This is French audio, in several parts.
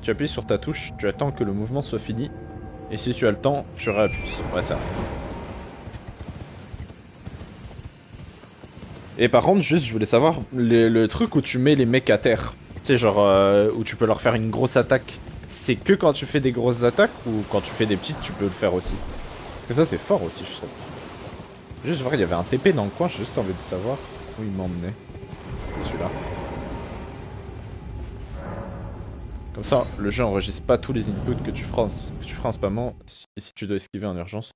tu appuies sur ta touche, tu attends que le mouvement soit fini, et si tu as le temps, tu réappuies. Ouais, ça. Et par contre, juste, je voulais savoir, le truc où tu mets les mecs à terre, tu sais, genre, où tu peux leur faire une grosse attaque, c'est que quand tu fais des grosses attaques, ou quand tu fais des petites, tu peux le faire aussi? Parce que ça, c'est fort aussi, je trouve. Juste voir, il y avait un TP dans le coin, j'ai juste envie de savoir où il m'emmenait. C'était celui-là. Comme ça, le jeu enregistre pas tous les inputs que tu feras en spammant, et si tu dois esquiver en urgence.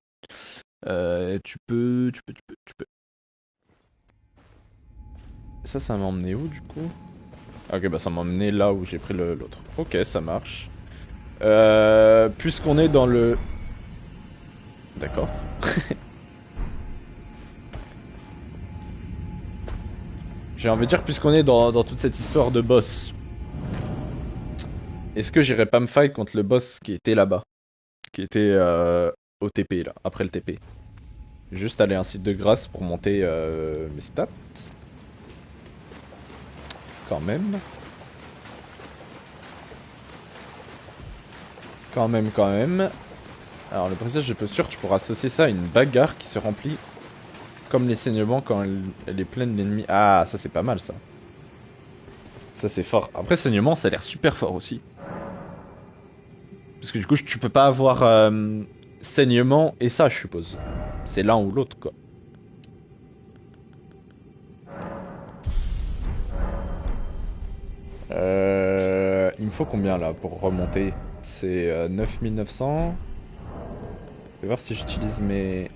Tu peux. Ça m'a emmené où du coup? Ah, ok, bah ça m'a emmené là où j'ai pris l'autre. Ok, ça marche. Puisqu'on est dans le... D'accord. J'ai envie de dire, puisqu'on est dans toute cette histoire de boss, est-ce que j'irais pas me fight contre le boss qui était là-bas? Qui était au TP là, après le TP. Juste aller à un site de grâce pour monter mes stats. Quand même. Quand même, quand même. Alors le brisage je peux sûr, tu pourras associer ça à une bagarre qui se remplit comme les saignements quand elle est pleine d'ennemis. Ah, ça c'est pas mal ça. Ça c'est fort. Après saignement ça a l'air super fort aussi. Parce que du coup tu peux pas avoir saignement et ça je suppose. C'est l'un ou l'autre quoi. Il me faut combien là pour remonter? C'est 9900. Je vais voir si j'utilise mes...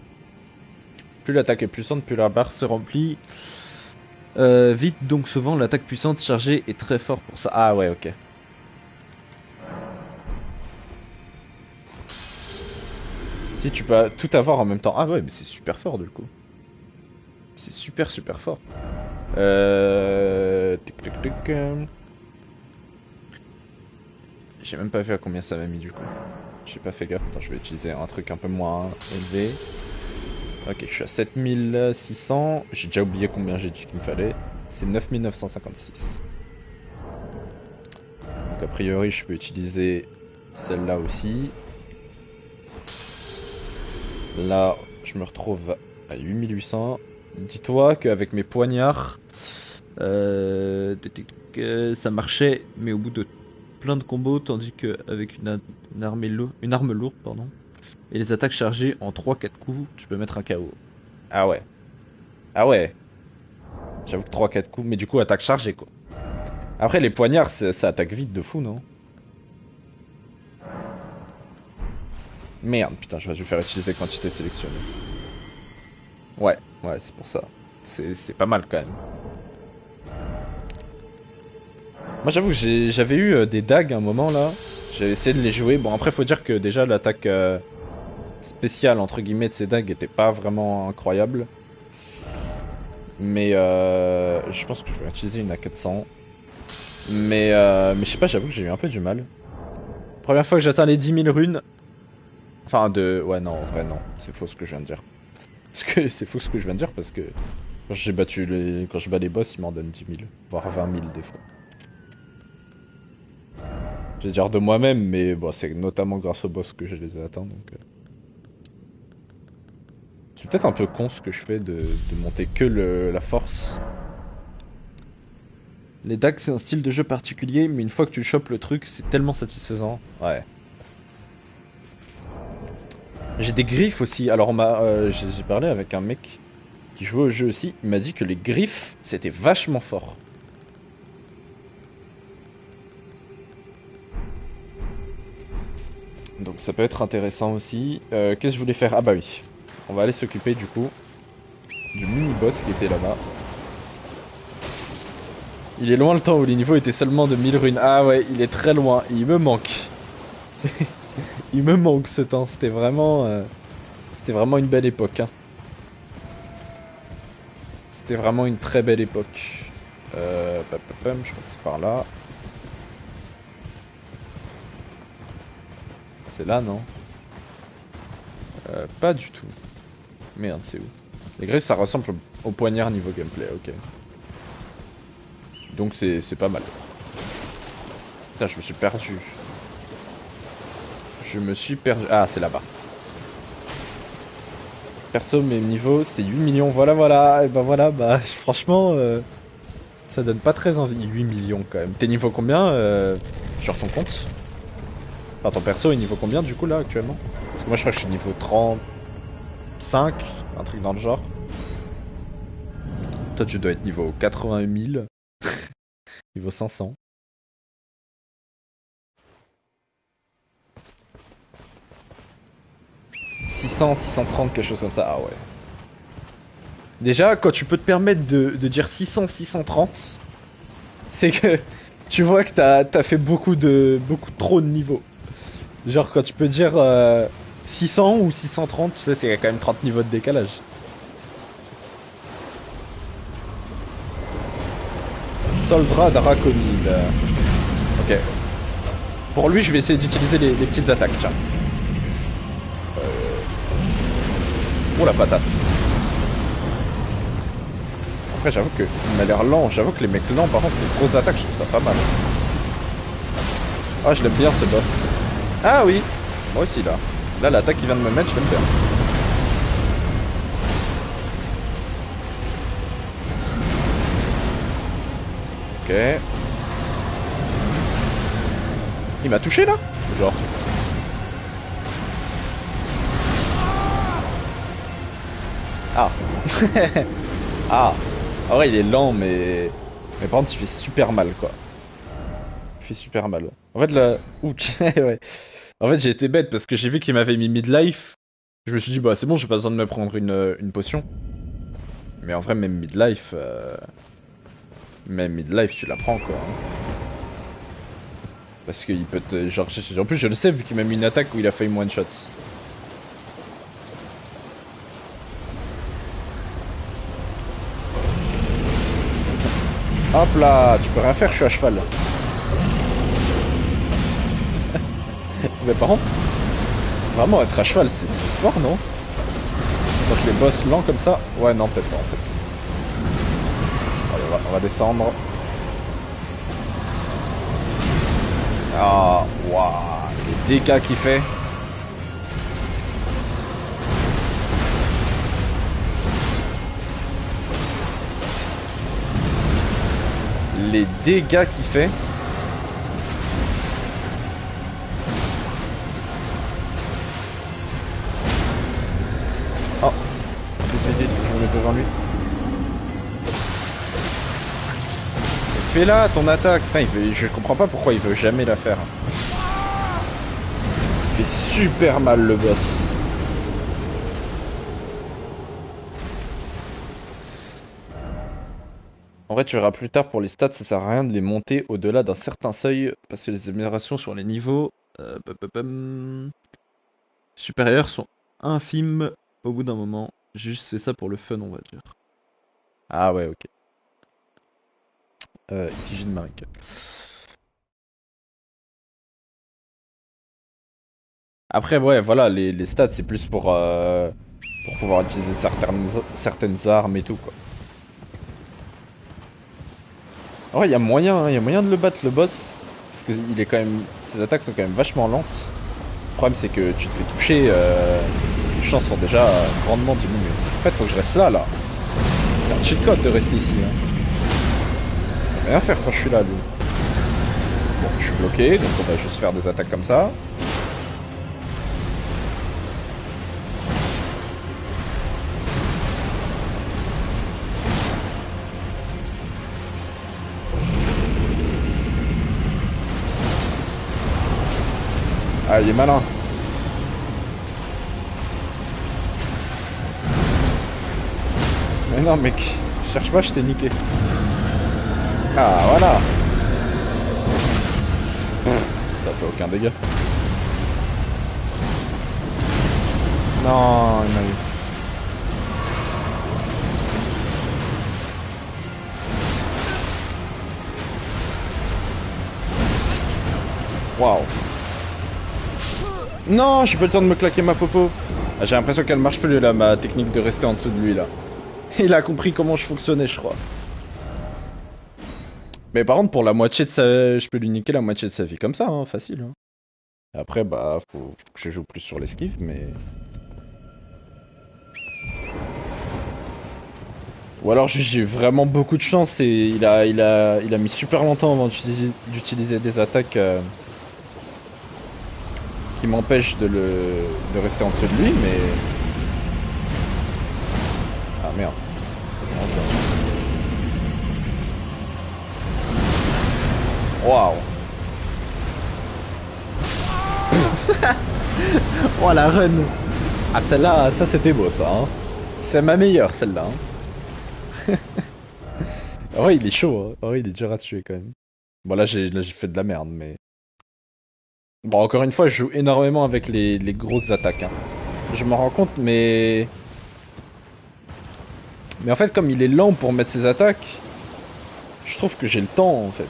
Plus l'attaque est puissante, plus la barre se remplit. Vite, donc souvent l'attaque puissante chargée est très fort pour ça. Ah ouais, ok. Si tu peux tout avoir en même temps. Ah ouais, mais c'est super fort du coup. C'est super super fort. Tic, tic, tic, J'ai même pas vu à combien ça m'a mis du coup. J'ai pas fait gaffe. Attends, je vais utiliser un truc un peu moins élevé. Ok, je suis à 7600. J'ai déjà oublié combien j'ai dit qu'il me fallait. C'est 9956. Donc a priori, je peux utiliser celle-là aussi. Là, je me retrouve à 8800. Dis-toi qu'avec mes poignards, ça marchait, mais au bout de plein de combos, tandis qu'avec une arme lourde, pardon, et les attaques chargées en 3-4 coups, tu peux mettre un KO. Ah ouais. Ah ouais. J'avoue que 3-4 coups, mais du coup, attaque chargée, quoi. Après, les poignards, ça attaque vite de fou, non? Merde, putain, j'aurais dû faire utiliser quantité sélectionnée. Ouais, ouais, c'est pour ça. C'est pas mal, quand même. Moi, j'avoue que j'avais eu des dagues à un moment, là. J'ai essayé de les jouer. Bon, après, faut dire que déjà, l'attaque spéciale, entre guillemets, de ces dagues était pas vraiment incroyable. Mais je pense que je vais utiliser une A400. Mais je sais pas, j'avoue que j'ai eu un peu du mal. Première fois que j'atteins les 10 000 runes. Enfin, de... Ouais, non, en vrai, non. C'est faux ce que je viens de dire. Parce que c'est faux ce que je viens de dire, parce que quand je bats les boss, ils m'en donnent 10 000. Voire 20 000 des fois. Je vais dire de moi-même, mais bon, c'est notamment grâce aux boss que je les ai atteints, donc... C'est peut-être un peu con ce que je fais de monter que la force. Les dagues, c'est un style de jeu particulier, mais une fois que tu chopes le truc, c'est tellement satisfaisant. Ouais. J'ai des griffes aussi. Alors, j'ai parlé avec un mec qui jouait au jeu aussi. Il m'a dit que les griffes, c'était vachement fort. Donc ça peut être intéressant aussi. Qu'est-ce que je voulais faire? Ah bah oui. On va aller s'occuper du coup du mini-boss qui était là-bas. Il est loin le temps où les niveaux étaient seulement de 1000 runes. Ah ouais, il est très loin. Il me manque. Il me manque ce temps. C'était vraiment une belle époque, hein. C'était vraiment une très belle époque. Je crois que c'est par là. C'est là, non? Pas du tout. Merde, c'est où? Les griffes, ça ressemble au poignard niveau gameplay, ok. Donc c'est pas mal. Putain, je me suis perdu. Je me suis perdu. Ah, c'est là-bas. Perso, mes niveaux, c'est 8 millions. Voilà, voilà. Et bah voilà, bah franchement, ça donne pas très envie. 8 millions quand même. T'es niveau combien genre ton compte? Enfin, ton perso est niveau combien du coup là actuellement? Parce que moi je crois que je suis niveau 35, un truc dans le genre. Toi tu dois être niveau 80 000, niveau 500. 600, 630, quelque chose comme ça. Ah ouais. Déjà, quand tu peux te permettre de dire 600, 630, c'est que tu vois que t'as fait beaucoup trop de niveaux. Genre quand tu peux dire 600 ou 630, tu sais, c'est quand même 30 niveaux de décalage. Soldra Draconide. Ok. Pour lui, je vais essayer d'utiliser les petites attaques, tiens. Oh la patate. Après, j'avoue que il m'a l'air lent. J'avoue que les mecs lents, par contre, les grosses attaques, je trouve ça pas mal. Ah, je l'aime bien ce boss. Ah oui, moi aussi là. Là, l'attaque qu'il vient de me mettre, je l'aime bien. Ok. Il m'a touché là? Genre. Ah. Ah. En vrai, il est lent, mais par contre, il fait super mal quoi. Il fait super mal. En fait, là. Ouh, ouais. En fait, j'ai été bête parce que j'ai vu qu'il m'avait mis midlife. Je me suis dit, bah c'est bon, j'ai pas besoin de me prendre une potion. Mais en vrai, même midlife, tu la prends quoi. Hein. Parce qu'il peut te. Genre, en plus, je le sais vu qu'il m'a mis une attaque où il a failli me one shot. Hop là, tu peux rien faire, je suis à cheval. Mais par contre, vraiment être à cheval, c'est fort, non? Donc les boss lents comme ça. Ouais, non, peut-être pas en fait. Allez, on va descendre. Ah, waouh, les dégâts qu'il fait. Les dégâts qu'il fait. Oh, vite, faut que je me mette devant lui. Fais-la ton attaque. Putain, je comprends pas pourquoi il veut jamais la faire. Il fait super mal le boss. En vrai, tu verras plus tard pour les stats, ça sert à rien de les monter au-delà d'un certain seuil parce que les améliorations sur les niveaux supérieurs sont infimes au bout d'un moment. J'ai juste fait ça pour le fun, on va dire. Ah ouais, ok. Effigie de Marika. Après, ouais, voilà, les stats, c'est plus pour pouvoir utiliser certaines armes et tout, quoi. Ouais, il y a moyen de le battre, le boss. Parce que il est quand même, ses attaques sont quand même vachement lentes. Le problème, c'est que tu te fais toucher, les chances sont déjà grandement diminuées. En fait, faut que je reste là. C'est un cheat code de rester ici. Hein. Je peux rien faire quand je suis là, lui. Bon, je suis bloqué, donc on va juste faire des attaques comme ça. Ah, il est malin. Mais non, mec, cherche pas, je t'ai niqué. Ah, voilà. Ça fait aucun dégât. Non, il m'a eu. Waouh. Non, j'ai pas le temps de me claquer ma popo. Ah, j'ai l'impression qu'elle marche plus là, ma technique de rester en dessous de lui là. Il a compris comment je fonctionnais, je crois. Mais par contre, pour la moitié de sa... Je peux lui niquer la moitié de sa vie comme ça, hein, facile. Hein. Après, bah, faut que je joue plus sur l'esquive, mais... Ou alors juste j'ai eu vraiment beaucoup de chance et il a mis super longtemps avant d'utiliser des attaques qui m'empêchent de rester en dessous de lui, mais... Ah merde. Waouh. Oh la run. Ah celle-là, ça c'était beau ça. Hein. C'est ma meilleure celle-là. Hein. Ah ouais, il est chaud. Hein. Ah ouais, il est dur à tuer quand même. Bon là j'ai fait de la merde, mais... Bon encore une fois, je joue énormément avec les grosses attaques. Hein. Je m'en rends compte, mais... Mais en fait, comme il est lent pour mettre ses attaques, je trouve que j'ai le temps en fait.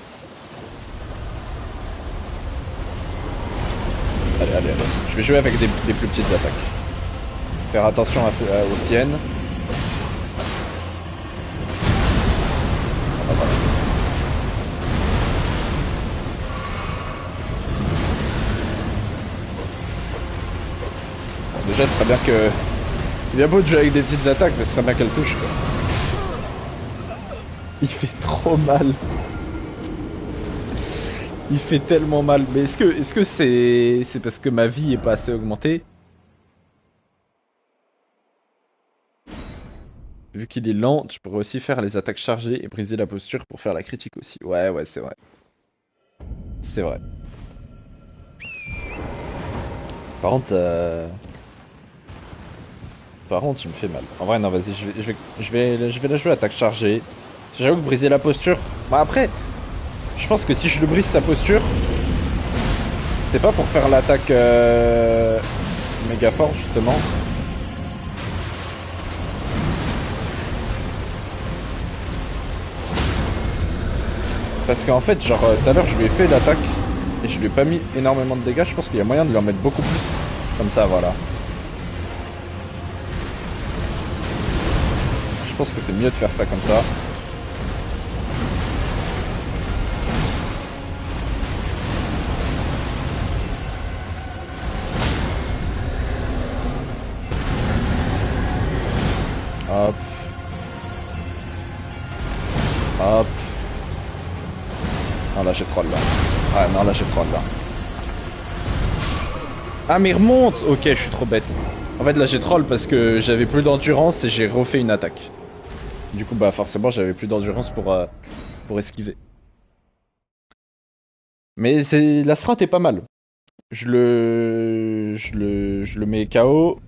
Allez, allez, allez. Je vais jouer avec des plus petites attaques. Faire attention aux siennes. Ah, voilà. Bon, déjà, ce serait bien que... C'est bien beau de jouer avec des petites attaques, mais ce serait bien qu'elles touchent, quoi. Il fait trop mal. Il fait tellement mal. Mais est-ce que c'est parce que ma vie est pas assez augmentée? Vu qu'il est lent, tu pourrais aussi faire les attaques chargées et briser la posture pour faire la critique aussi. Ouais, ouais, c'est vrai. C'est vrai. Par contre, tu me fais mal. En vrai, non, vas-y, je vais la jouer attaque chargée. J'avoue que briser la posture... Bah après, je pense que si je le brise sa posture, c'est pas pour faire l'attaque méga fort, justement. Parce qu'en fait, genre, tout à l'heure, je lui ai fait l'attaque et je lui ai pas mis énormément de dégâts. Je pense qu'il y a moyen de lui en mettre beaucoup plus. Comme ça, voilà. Je pense que c'est mieux de faire ça comme ça. Hop. Hop. Non, là, j'ai troll, là. Ah, non, là, j'ai troll, là. Ah, mais il remonte. Ok, je suis trop bête. En fait, là, j'ai troll parce que j'avais plus d'endurance et j'ai refait une attaque. Du coup, bah, forcément, j'avais plus d'endurance pour esquiver. Mais la strat est pas mal. Je le mets KO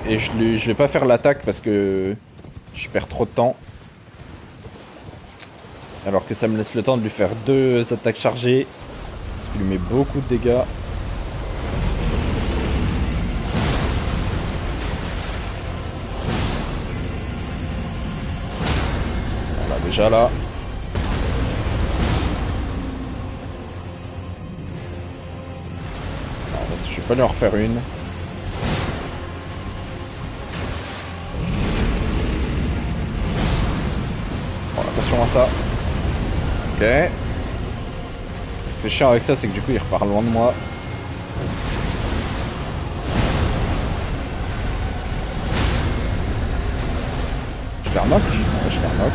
et je vais pas faire l'attaque parce que je perds trop de temps. Alors que ça me laisse le temps de lui faire deux attaques chargées. Ce qui lui met beaucoup de dégâts. Voilà, déjà là. Alors, je vais pas lui en refaire une. Bon, attention à ça. Ok. Ce qui est chiant avec ça, c'est que du coup il repart loin de moi. Je vais knock. Ouais, je vais knock.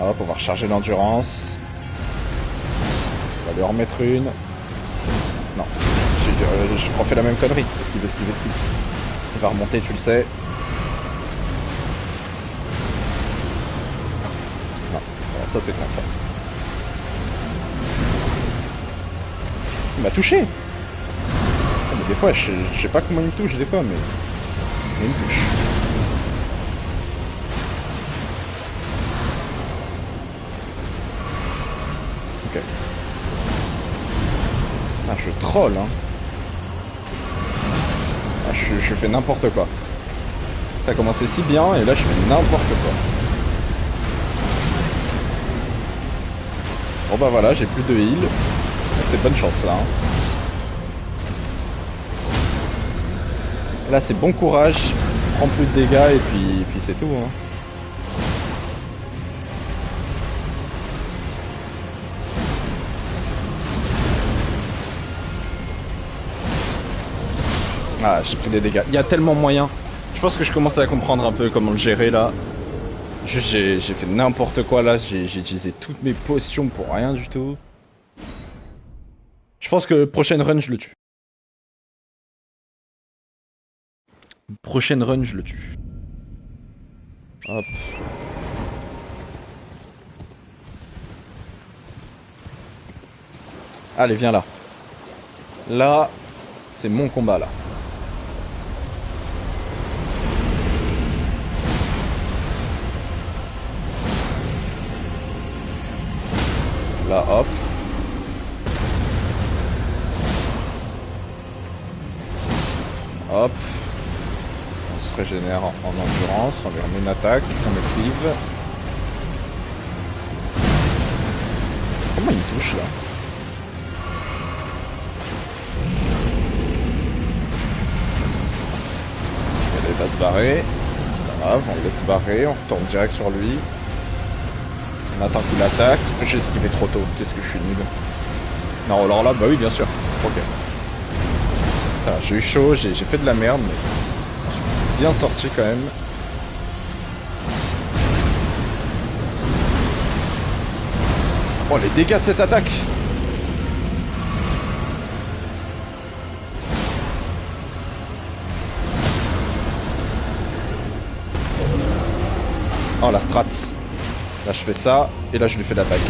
Hop, on va recharger l'endurance. On va lui en remettre une. Non. Je refais la même connerie. Esquive, esquive, esquive. Il va remonter, tu le sais. Non. Alors ça c'est con ça. Il m'a touché. Ah, mais des fois, je sais pas comment il me touche des fois, mais il me touche. Ok. Ah, je troll, hein. Ah, je fais n'importe quoi. Ça a commencé si bien, et là, je fais n'importe quoi. Bon bah voilà, j'ai plus de heal. C'est bonne chance là. Hein. Là, c'est bon courage. Prends plus de dégâts, et puis c'est tout. Hein. Ah, j'ai pris des dégâts. Il y a tellement moyen. Je pense que je commence à comprendre un peu comment le gérer là. Juste, j'ai fait n'importe quoi là. J'ai utilisé toutes mes potions pour rien du tout. Je pense que prochaine run, je le tue. Prochaine run, je le tue. Hop. Allez, viens là. Là, c'est mon combat là. Là, hop. Hop. On se régénère en endurance, on lui remet une attaque, on esquive. Comment il me touche là? Il va se barrer. Pas grave, on le laisse barrer, on retourne direct sur lui. On attend qu'il attaque. J'ai esquivé trop tôt, qu'est-ce que je suis nul. Non, alors là, bah oui, bien sûr. Ok. J'ai eu chaud, j'ai fait de la merde, mais je suis bien sorti quand même. Oh, les dégâts de cette attaque! Oh, la strat. Là, je fais ça, et là, je lui fais l'attaque.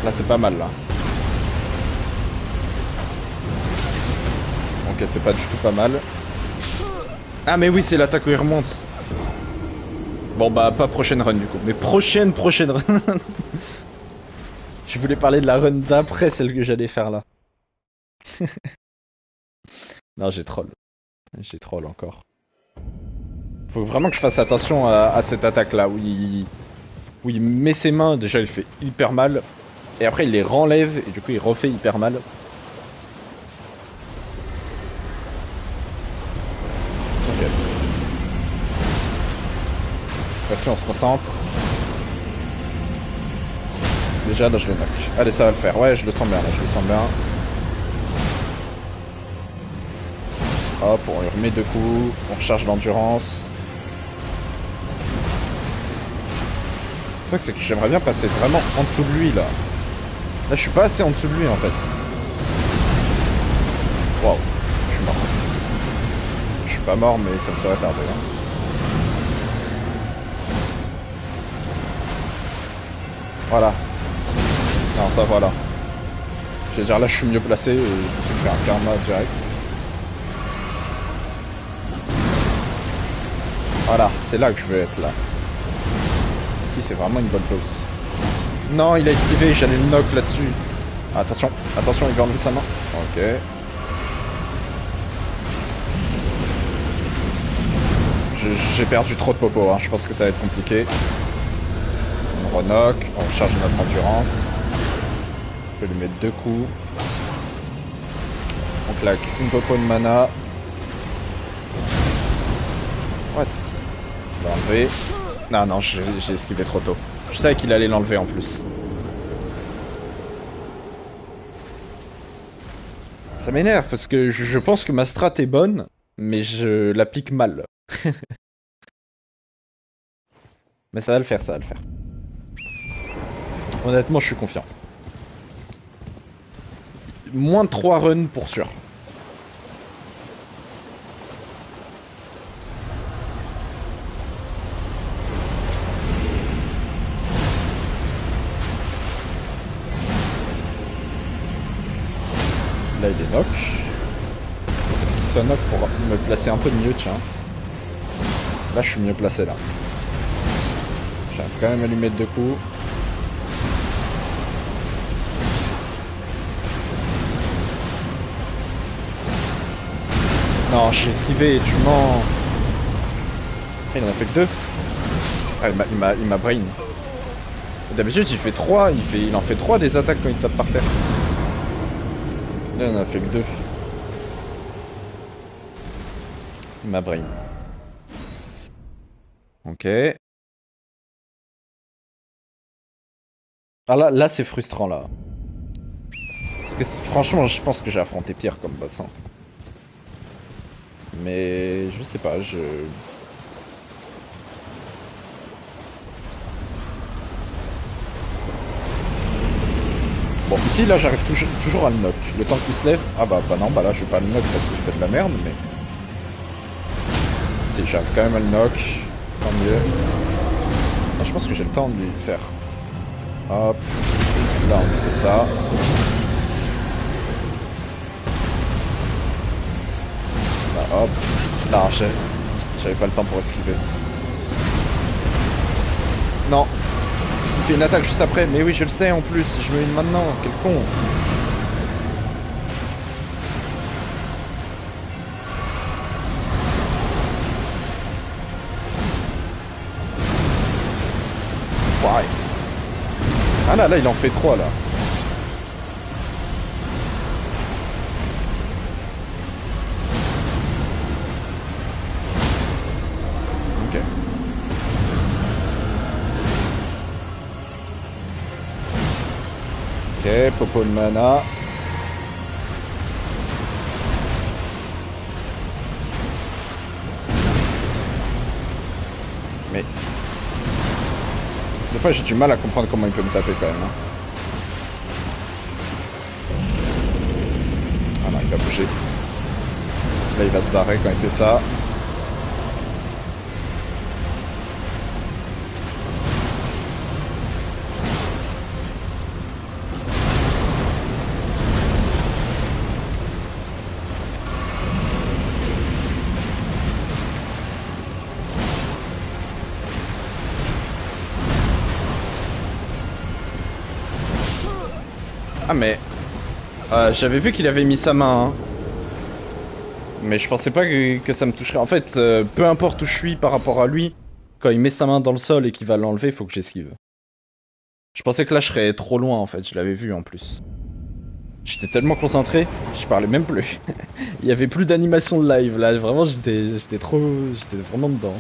Là, c'est pas mal, là. Ok, c'est pas du tout pas mal. Ah, mais oui, c'est l'attaque où il remonte. Bon, bah, pas prochaine run, du coup. Mais prochaine run. Je voulais parler de la run d'après celle que j'allais faire, là. Non, j'ai troll. J'ai troll encore. Faut vraiment que je fasse attention à cette attaque-là, où il met ses mains, déjà il fait hyper mal, et après il les renlève, et du coup il refait hyper mal. Ok. Voici, on se concentre. Déjà, là je le knock. Allez, ça va le faire. Ouais, je le sens bien, là, je le sens bien. Hop, on lui remet deux coups, on recharge l'endurance. Le truc, c'est que j'aimerais bien passer vraiment en dessous de lui, là. Là, je suis pas assez en dessous de lui, en fait. Waouh, je suis mort. Je suis pas mort, mais ça me serait tardé, hein. Voilà. Non, ça, voilà. Je veux dire, là, je suis mieux placé, et je me suis fait un karma direct. Voilà, c'est là que je veux être, là. Ici, c'est vraiment une bonne pause. Non, il a esquivé, j'allais le knock là-dessus. Attention, attention, il va enlever sa main. Ok. J'ai perdu trop de popo, hein. Je pense que ça va être compliqué. On renock, on recharge notre endurance. On peut lui mettre deux coups. On claque une popo de mana. What? On va enlever. Non, non, j'ai esquivé trop tôt. Je savais qu'il allait l'enlever en plus. Ça m'énerve parce que je pense que ma strat est bonne, mais je l'applique mal. Mais ça va le faire, ça va le faire. Honnêtement, je suis confiant. Moins de 3 runs pour sûr. Là, il est knock. Il soit knock pour me placer un peu mieux, tiens. Là, je suis mieux placé, là. J'arrive quand même à lui mettre deux coups. Non, j'ai esquivé, tu mens. Il en a fait que deux. Ah, il m'a brain. D'habitude, il fait 3, il en fait 3 des attaques quand il tape par terre. Là, il en a fait que 2. Il m'a brain. Ok. Ah là c'est frustrant là. Parce franchement, je pense que j'ai affronté pire comme boss. Hein. Mais je sais pas, Bon, ici, là, j'arrive toujours à le knock. Le temps qu'il se lève... Ah bah non, bah là, je vais pas le knock parce qu'il fait de la merde, mais... Si, j'arrive quand même à le knock. Tant mieux. Non, je pense que j'ai le temps de lui faire. Hop. Là, on fait ça. Là, hop. Là, j'avais pas le temps pour esquiver. Non. Il fait une attaque juste après. Mais oui, je le sais en plus. Je me mets maintenant. Quel con. Ouais. Ah là, il en fait 3 là. Ok. Ok, popo de mana. Mais... Des fois j'ai du mal à comprendre comment il peut me taper quand même. Hein. Ah non, il va bouger. Là il va se barrer quand il fait ça. Ah mais... j'avais vu qu'il avait mis sa main. Hein. Mais je pensais pas que ça me toucherait. En fait, peu importe où je suis par rapport à lui, quand il met sa main dans le sol et qu'il va l'enlever, il faut que j'esquive. Je pensais que là je serais trop loin en fait, je l'avais vu en plus. J'étais tellement concentré, je parlais même plus. Il y avait plus d'animation de live là, vraiment j'étais vraiment dedans.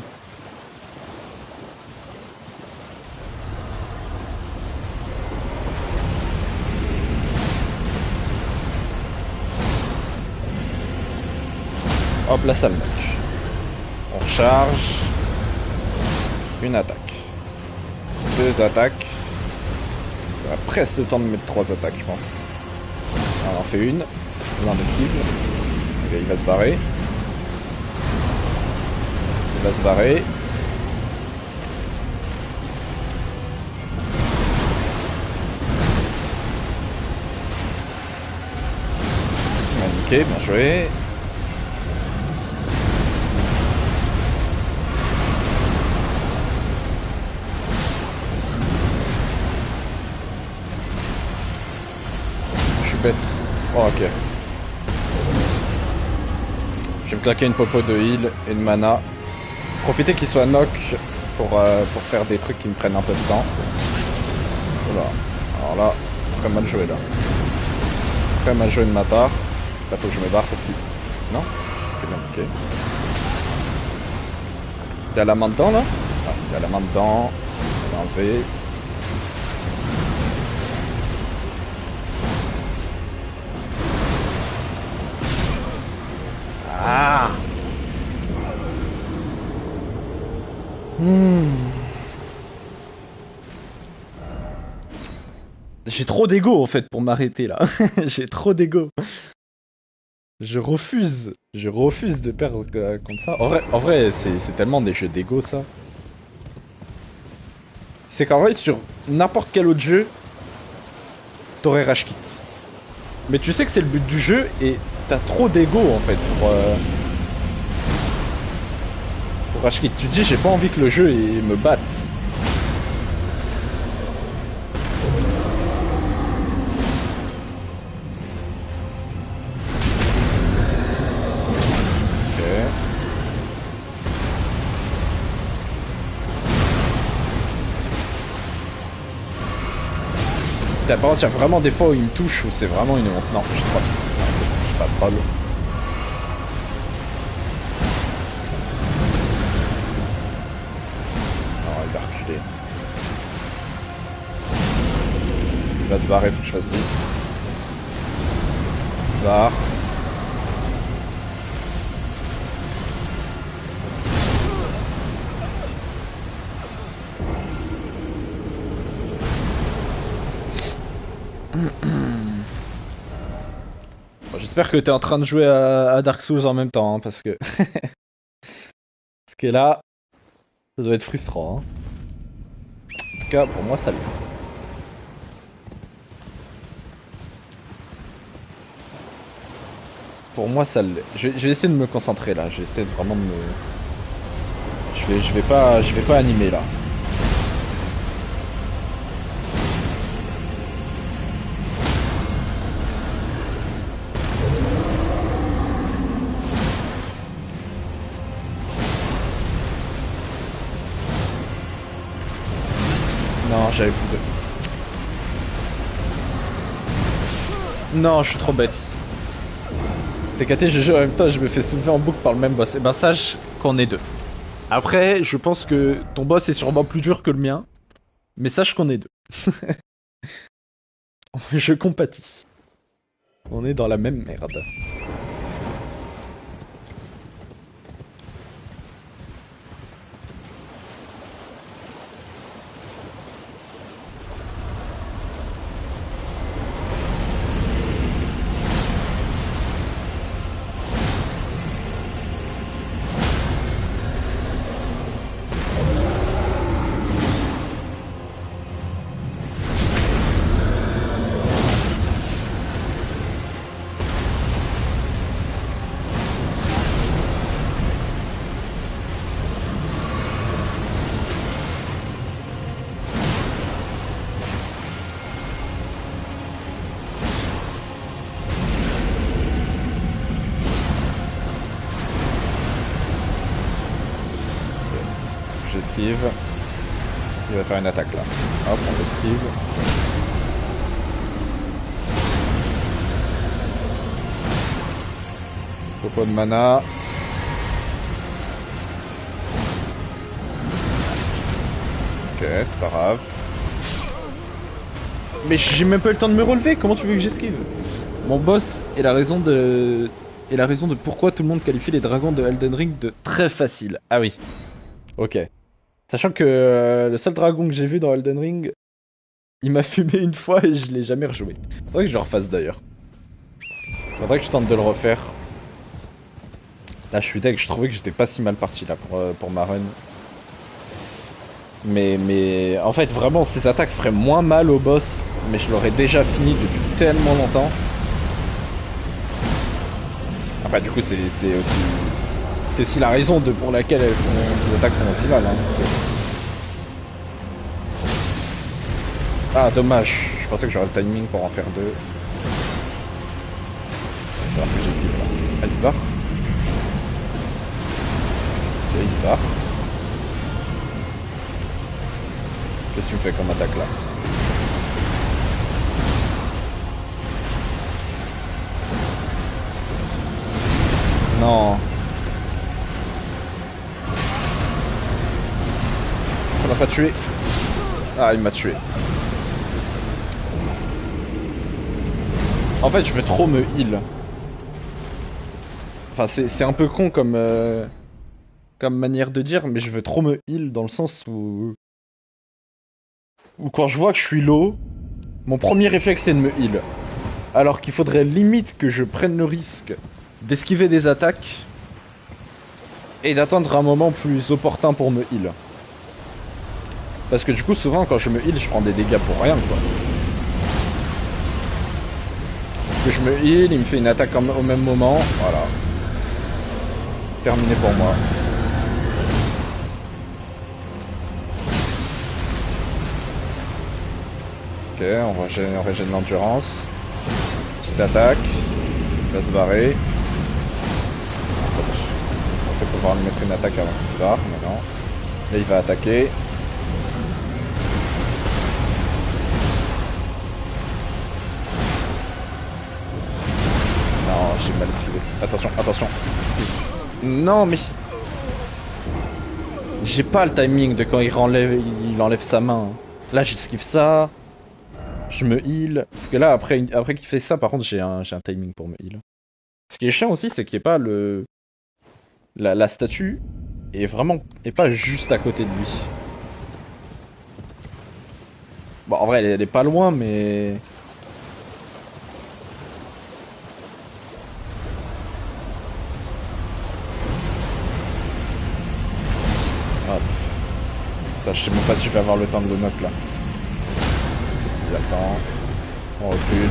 Hop là ça le match. On recharge. Une attaque. 2 attaques. On a presque le temps de mettre 3 attaques je pense. On en fait une. Là on esquive. Okay, il va se barrer. Il va se barrer. Il m'a niqué, bien joué. Je suis bête. Oh ok. Je vais me claquer une popo de heal et de mana. Profiter qu'il soit knock pour faire des trucs qui me prennent un peu de temps. Voilà. Alors là, très mal joué là. Très mal joué de ma part. Là faut que je me barre parce que... Non? Ok, non, ok. Il y a la main dedans là? Ah, il y a la main dedans. On va enlever. Ah! J'ai trop d'ego en fait pour m'arrêter là. J'ai trop d'ego. Je refuse de perdre contre ça. En vrai c'est tellement des jeux d'ego ça. C'est qu'en vrai sur n'importe quel autre jeu, t'aurais rage quit. Mais tu sais que c'est le but du jeu et t'as trop d'ego en fait pour rage quit. Tu te dis j'ai pas envie que le jeu me batte. Par contre, il y a vraiment des fois où il me touche où c'est vraiment une honte. Non, je troll. Je suis pas troll. Non, il va reculer. Il va se barrer, faut que je fasse vite. barre. Bon, j'espère que t'es en train de jouer à Dark Souls en même temps, hein, parce que... parce que là, ça doit être frustrant. Hein. En tout cas, pour moi, ça l'est. Pour moi, ça l'est. Je vais essayer de me concentrer là. Je vais essayer vraiment de me... Je vais pas animer là. Non, j'avais plus de... Non, je suis trop bête. TKT, je joue en même temps, je me fais soulever en boucle par le même boss. Et ben sache qu'on est deux. Après, je pense que ton boss est sûrement plus dur que le mien. Mais sache qu'on est deux. Je compatis. On est dans la même merde. J'esquive. Il va faire une attaque là. Hop, on esquive. Popo de mana. Ok, c'est pas grave. Mais j'ai même pas eu le temps de me relever, comment tu veux que j'esquive? Mon boss est la raison de... pourquoi tout le monde qualifie les dragons de Elden Ring de très facile. Ah oui. Ok. Sachant que le seul dragon que j'ai vu dans Elden Ring, il m'a fumé une fois et je l'ai jamais rejoué. Faudrait que je le refasse d'ailleurs. Faudrait que je tente de le refaire. Là je suis deg, je trouvais que j'étais pas si mal parti là pour ma run. Mais en fait vraiment ces attaques feraient moins mal au boss, mais je l'aurais déjà fini depuis tellement longtemps. Après du coup c'est aussi la raison pour laquelle ces attaques font aussi mal. Hein, parce que... Ah dommage, je pensais que j'aurais le timing pour en faire deux. Il va falloir que j'esquive là. Ah, il se barre. Ok, il se barre. Qu'est-ce que tu me fais comme attaque là? Non. Ça m'a pas tué. Ah, il m'a tué. En fait, je veux trop me heal. Enfin, c'est un peu con comme manière de dire, mais je veux trop me heal dans le sens où quand je vois que je suis low, mon premier réflexe c'est de me heal. Alors qu'il faudrait limite que je prenne le risque d'esquiver des attaques et d'attendre un moment plus opportun pour me heal. Parce que du coup souvent quand je me heal je prends des dégâts pour rien quoi. Parce que je me heal, il me fait une attaque au même moment, voilà. Terminé pour moi. Ok, on régène l'endurance. Petite attaque. Il va se barrer. Je pensais pouvoir lui mettre une attaque avant qu'il se barre, mais non. Là il va attaquer. Non, j'ai mal esquivé. Attention, attention. Non, mais... J'ai pas le timing de quand il enlève sa main. Là, j'esquive ça. je me heal. Parce que là, après qu'il fait ça, par contre, j'ai un timing pour me heal. Ce qui est chiant aussi, c'est qu'il n'y ait pas le... La statue est pas juste à côté de lui. Bon, en vrai, elle est pas loin, mais... Hop. Putain, je sais même pas si je vais avoir le temps de le knock, là. Il attend. On recule.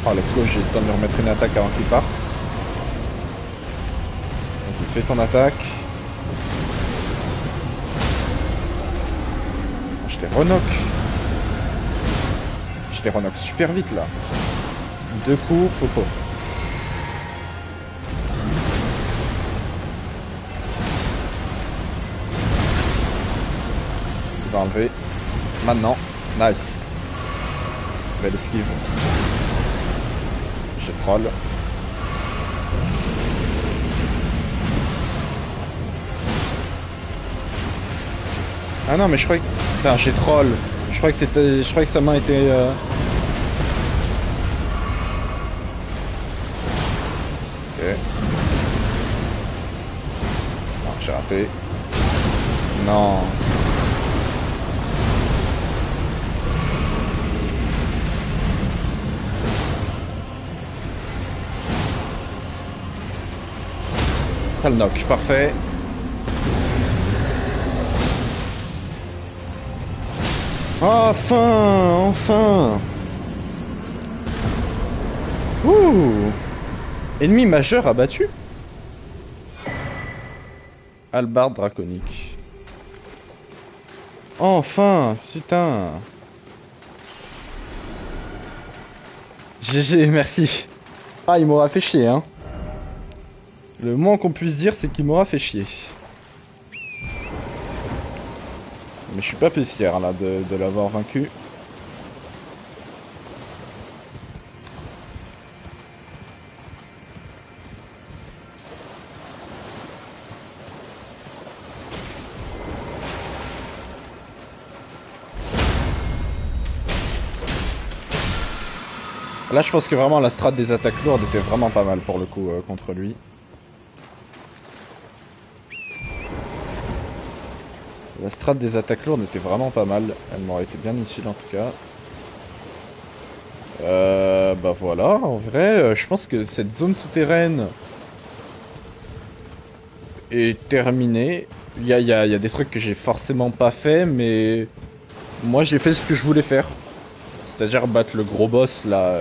Oh, let's go, j'ai le temps de lui remettre une attaque avant qu'il parte. Vas-y, fais ton attaque. Je les renock. Je les renock super vite là. 2 coups, popo. Il va enlever. Maintenant. Nice. Belle esquive. Je troll. Ah non mais je croyais que... Putain j'ai troll. Je croyais que c'était. Je croyais que sa main était... Ok. Non, j'ai raté. Non. Ça le knock, parfait. Enfin, enfin. Ouh. Ennemi majeur abattu. Hallebarde draconique. Enfin, putain. GG, merci. Ah, il m'aura fait chier, hein. Le moins qu'on puisse dire, c'est qu'il m'aura fait chier. Mais je suis pas plus fier, là, de l'avoir vaincu. Là, je pense que vraiment la strat des attaques lourdes était vraiment pas mal pour le coup contre lui. La strat des attaques lourdes était vraiment pas mal. Elle m'aurait été bien utile en tout cas. Bah voilà, en vrai, je pense que cette zone souterraine est terminée. Il y a des trucs que j'ai forcément pas fait, mais moi j'ai fait ce que je voulais faire. C'est-à-dire battre le gros boss là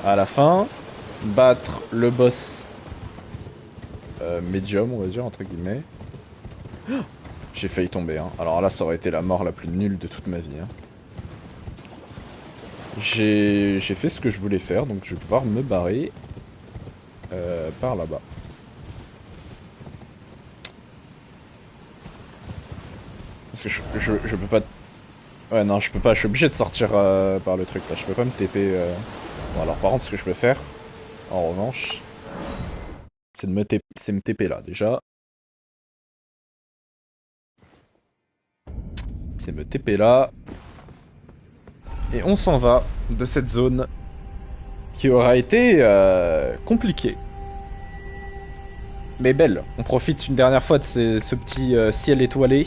à la fin, battre le boss médium, on va dire, entre guillemets. J'ai failli tomber, hein. Alors là, ça aurait été la mort la plus nulle de toute ma vie. Hein. J'ai fait ce que je voulais faire, donc je vais pouvoir me barrer par là-bas. Parce que je peux pas... Ouais, non, je peux pas, je suis obligé de sortir par le truc là, je peux pas me TP. Bon, alors par contre, ce que je peux faire, en revanche, c'est de me TP là déjà. C'est me TP là. Et on s'en va de cette zone qui aura été compliquée. Mais belle. On profite une dernière fois de ce petit ciel étoilé.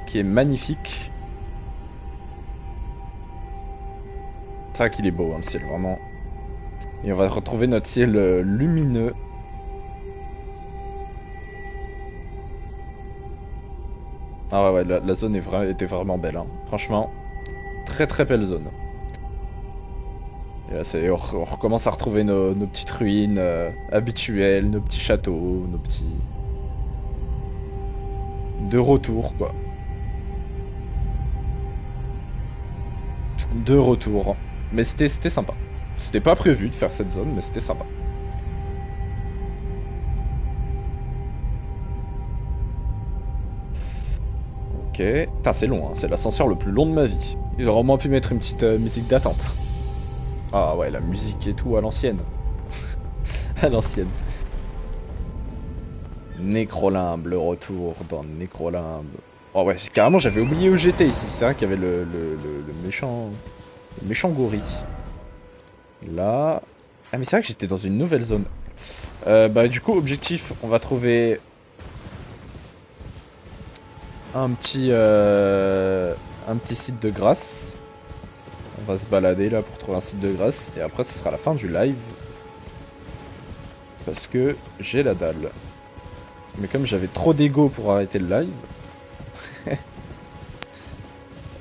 Qui est magnifique. C'est vrai qu'il est beau, hein, le ciel, vraiment. Et on va retrouver notre ciel lumineux. Ah ouais, la zone était vraiment belle, hein. Franchement, très très belle zone. Et là, on recommence à retrouver nos petites ruines habituelles, nos petits châteaux, nos petits... De retour, quoi. De retour. Mais c'était sympa. C'était pas prévu de faire cette zone, mais c'était sympa. Ok. Putain, c'est long, hein. C'est l'ascenseur le plus long de ma vie. Ils auraient au moins pu mettre une petite musique d'attente. Ah ouais, la musique et tout à l'ancienne. À l'ancienne. Nécrolimbe, le retour dans Nécrolimbe. Oh ouais, carrément j'avais oublié où j'étais ici. C'est vrai qu'il y avait le méchant gorille. Là... Ah mais c'est vrai que j'étais dans une nouvelle zone. Bah du coup, objectif, on va trouver un petit site de grâce. On va se balader là pour trouver un site de grâce. Et après, ce sera la fin du live. Parce que j'ai la dalle. Mais comme j'avais trop d'ego pour arrêter le live...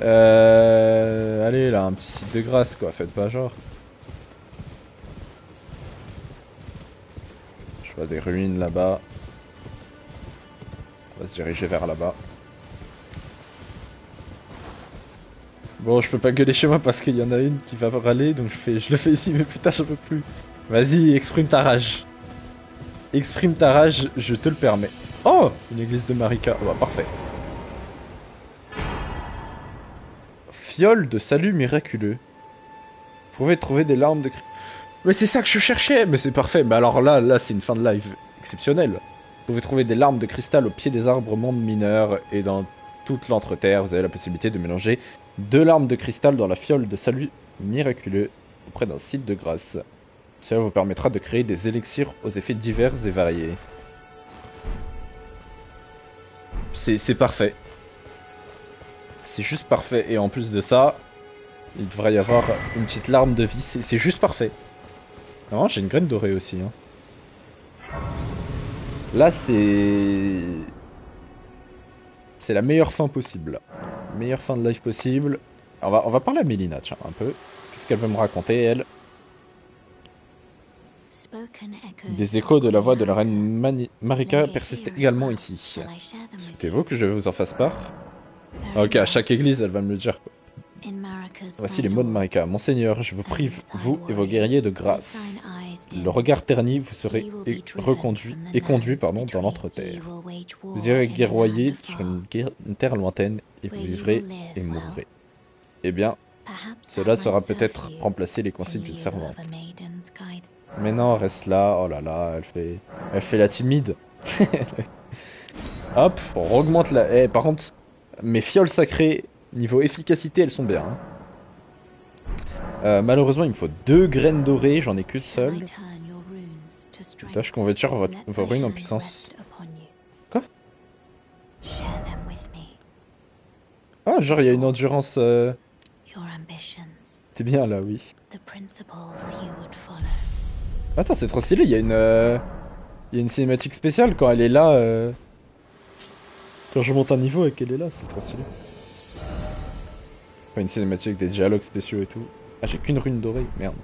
allez là, un petit site de grâce quoi, faites pas genre. Je vois des ruines là-bas. On va se diriger vers là-bas. Bon, je peux pas gueuler chez moi parce qu'il y en a une qui va râler, donc je le fais ici, mais putain, j'en peux plus. Vas-y, exprime ta rage. Exprime ta rage, je te le permets. Oh, une église de Marika. Oh bah parfait. Fiole de salut miraculeux. Vous pouvez trouver des larmes de Christ. Mais c'est ça que je cherchais. Mais c'est parfait. Mais alors là c'est une fin de live exceptionnelle. Vous pouvez trouver des larmes de cristal au pied des arbres monde mineurs et dans toute l'entreterre. Vous avez la possibilité de mélanger 2 larmes de cristal dans la fiole de salut miraculeux auprès d'un site de grâce. Cela vous permettra de créer des élixirs aux effets divers et variés. C'est parfait. C'est juste parfait. Et en plus de ça, il devrait y avoir une petite larme de vie. C'est juste parfait. Non, j'ai une graine dorée aussi. Hein. Là, c'est la meilleure fin possible. Meilleure fin de live possible. On va parler à Mélina, tiens, un peu. Qu'est-ce qu'elle veut me raconter, elle? Des échos de la voix de la reine Marika persistent également ici. Souhaitez-vous que je vous en fasse part? Ok, à chaque église, elle va me le dire. Voici les mots de Marika. Monseigneur, je vous prive, vous et vos guerriers, de grâce. Le regard terni, vous serez conduit dans l'entreterre. Vous irez guerroyer sur une terre lointaine, et vous vivrez et mourrez. Eh bien, cela sera peut-être remplacer les consignes d'une servante. Mais non, reste là. Oh là là, elle fait la timide. Hop, on augmente la... Eh, par contre, mes fioles sacrées, niveau efficacité, elles sont bien. Hein. Malheureusement, il me faut 2 graines dorées, j'en ai qu'une seule. Tâche convertir vos ruines en puissance. Quoi? Ah, genre il y a une endurance... T'es bien là, oui. Attends, c'est trop stylé, il y a une cinématique spéciale quand elle est là... Quand je monte un niveau et qu'elle est là, c'est trop stylé. Pas une cinématique, des dialogues spéciaux et tout. Ah, j'ai qu'une rune dorée, merde.